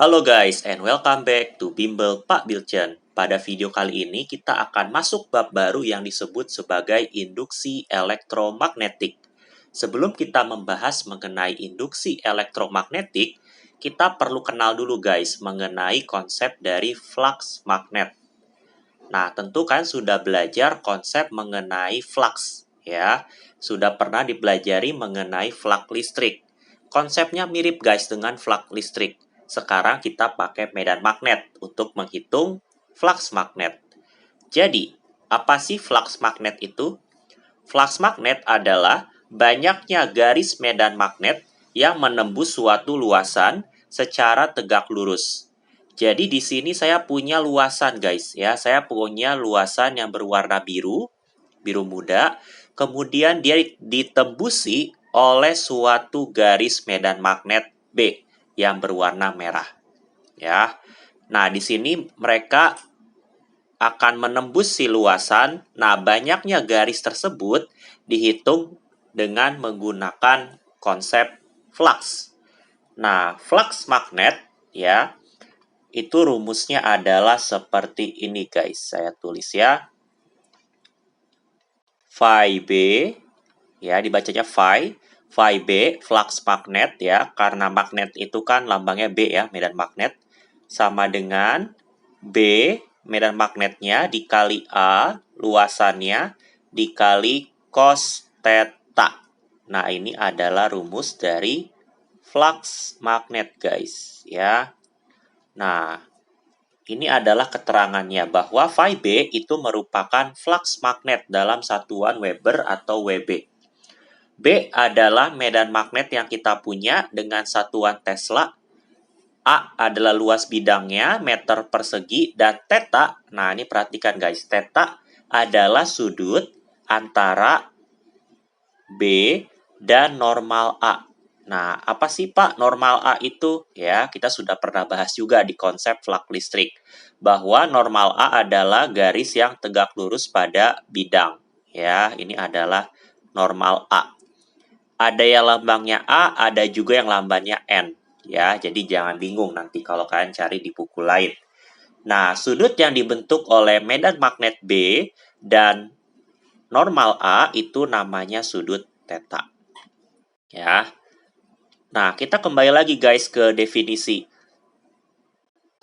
Halo guys, and welcome back to Bimbel Pak Bilcen. Pada video kali ini kita akan masuk bab baru yang disebut sebagai induksi elektromagnetik. Sebelum kita membahas mengenai induksi elektromagnetik, kita perlu kenal dulu guys mengenai konsep dari flux magnet. Nah, tentu kan sudah belajar konsep mengenai flux, ya. Sudah pernah dipelajari mengenai flux listrik. Konsepnya mirip guys dengan flux listrik. Sekarang kita pakai medan magnet untuk menghitung flux magnet. Jadi, apa sih flux magnet itu? Flux magnet adalah banyaknya garis medan magnet yang menembus suatu luasan secara tegak lurus. Jadi di sini saya punya luasan guys ya. Saya punya luasan yang berwarna biru, biru muda. Kemudian dia ditembusi oleh suatu garis medan magnet B yang berwarna merah. Ya. Nah, di sini mereka akan menembus si luasan. Nah, banyaknya garis tersebut dihitung dengan menggunakan konsep flux. Nah, flux magnet ya, itu rumusnya adalah seperti ini guys. Saya tulis ya. Phi B, ya dibacanya Phi. Phi B, flux magnet ya, karena magnet itu kan lambangnya B ya, medan magnet. Sama dengan B, medan magnetnya dikali A, luasannya, dikali cos theta. Nah, ini adalah rumus dari flux magnet guys ya. Nah, ini adalah keterangannya bahwa Phi B itu merupakan flux magnet dalam satuan Weber atau Wb. B adalah medan magnet yang kita punya dengan satuan Tesla. A adalah luas bidangnya, meter persegi, dan theta, nah ini perhatikan guys, theta adalah sudut antara B dan normal A. Nah, apa sih Pak normal A itu? Ya, kita sudah pernah bahas juga di konsep flux listrik. Bahwa normal A adalah garis yang tegak lurus pada bidang. Ya, ini adalah normal A. Ada yang lambangnya A, ada juga yang lambangnya N. Ya, jadi jangan bingung nanti kalau kalian cari di buku lain. Nah, sudut yang dibentuk oleh medan magnet B dan normal A itu namanya sudut theta. Ya. Nah, kita kembali lagi guys ke definisi.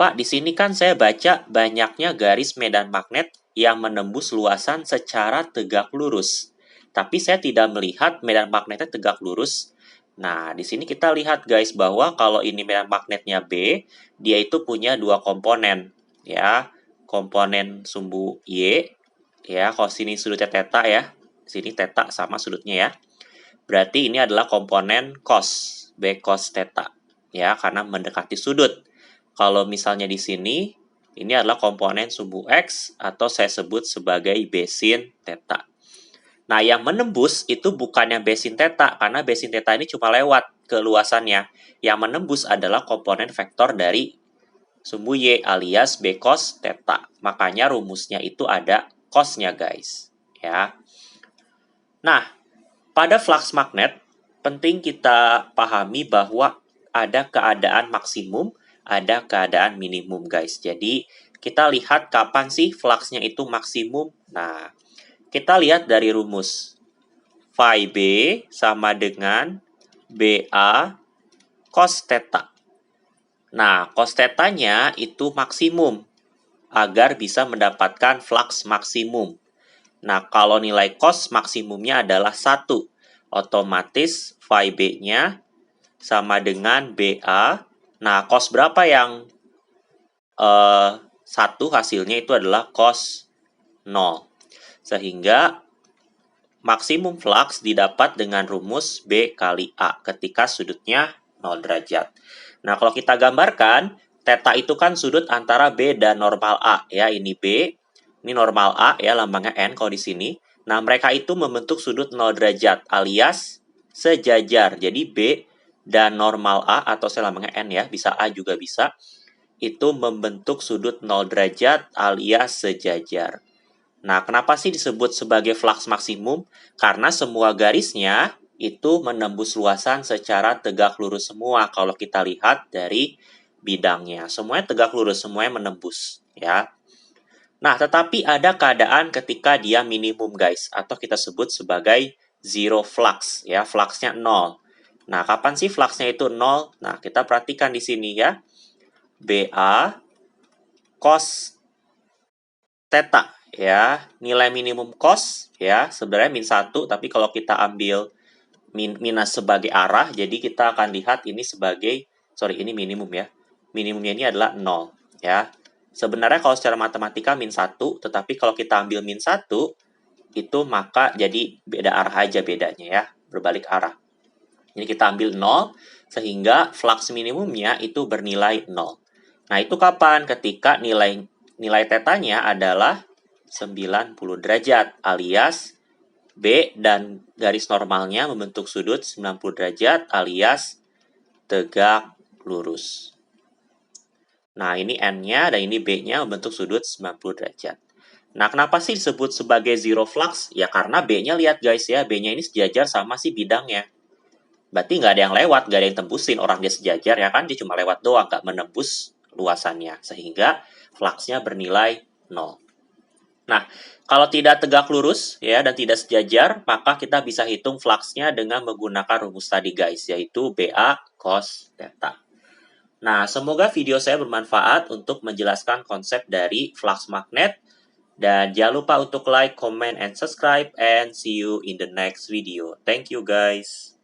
Pak, di sini kan saya baca banyaknya garis medan magnet yang menembus luasan secara tegak lurus. Tapi saya tidak melihat medan magnetnya tegak lurus. Nah, di sini kita lihat guys bahwa kalau ini medan magnetnya B, dia itu punya dua komponen. Ya, komponen sumbu Y. Ya, kalau sini sudutnya theta ya. Sini theta sama sudutnya ya. Berarti ini adalah komponen cos. B cos theta ya, karena mendekati sudut. Kalau misalnya di sini ini adalah komponen sumbu X atau saya sebut sebagai B sin theta. Nah, yang menembus itu bukannya B sin theta karena B sin theta ini cuma lewat ke luasannya. Yang menembus adalah komponen vektor dari sumbu Y alias B cos theta. Makanya rumusnya itu ada cosnya guys, ya. Nah, pada flux magnet penting kita pahami bahwa ada keadaan maksimum, ada keadaan minimum guys. Jadi, kita lihat kapan sih fluxnya itu maksimum. Nah, kita lihat dari rumus. Phi B sama dengan BA cos theta. Nah, cos theta-nya itu maksimum agar bisa mendapatkan flux maksimum. Nah, kalau nilai cos maksimumnya adalah 1. Otomatis phi B-nya sama dengan BA. Nah, cos berapa yang 1 hasilnya itu adalah cos 0. Sehingga maksimum flux didapat dengan rumus B kali A ketika sudutnya 0 derajat. Nah, kalau kita gambarkan, theta itu kan sudut antara B dan normal A. Ya, ini B, ini normal A ya, lambangnya N kalau di sini. Nah, mereka itu membentuk sudut 0 derajat alias sejajar. Jadi B dan normal A atau saya lambangnya N ya, bisa A juga bisa. Itu membentuk sudut 0 derajat alias sejajar. Nah, kenapa sih disebut sebagai flux maksimum? Karena semua garisnya itu menembus luasan secara tegak lurus semua kalau kita lihat dari bidangnya. Semuanya tegak lurus, semuanya menembus, ya. Nah, tetapi ada keadaan ketika dia minimum, guys, atau kita sebut sebagai zero flux, ya, fluxnya 0. Nah, kapan sih fluxnya itu 0? Nah, kita perhatikan di sini ya. BA cos theta, ya. Nilai minimum cos, ya, sebenarnya min 1, tapi kalau kita ambil minus sebagai arah, jadi kita akan lihat ini sebagai, sorry, ini minimum ya. Minimumnya ini adalah 0, ya. Sebenarnya kalau secara matematika min 1, tetapi kalau kita ambil min 1, itu maka jadi beda arah aja bedanya ya, berbalik arah. Jadi kita ambil 0, sehingga flux minimumnya itu bernilai 0. Nah, itu kapan? Ketika nilai tetanya adalah 90 derajat, alias B dan garis normalnya membentuk sudut 90 derajat, alias tegak lurus. Nah, ini N-nya dan ini B-nya membentuk sudut 90 derajat. Nah, kenapa sih disebut sebagai zero flux? Ya, karena B-nya lihat guys ya, B-nya ini sejajar sama si bidangnya. Berarti nggak ada yang lewat, nggak ada yang tembusin. Orang dia sejajar ya kan, dia cuma lewat doang, nggak menembus luasannya. Sehingga fluxnya bernilai 0. Nah, kalau tidak tegak lurus ya dan tidak sejajar, maka kita bisa hitung fluxnya dengan menggunakan rumus tadi guys, yaitu BA cos theta. Nah, semoga video saya bermanfaat untuk menjelaskan konsep dari flux magnet. Dan jangan lupa untuk like, comment, and subscribe. And see you in the next video. Thank you guys.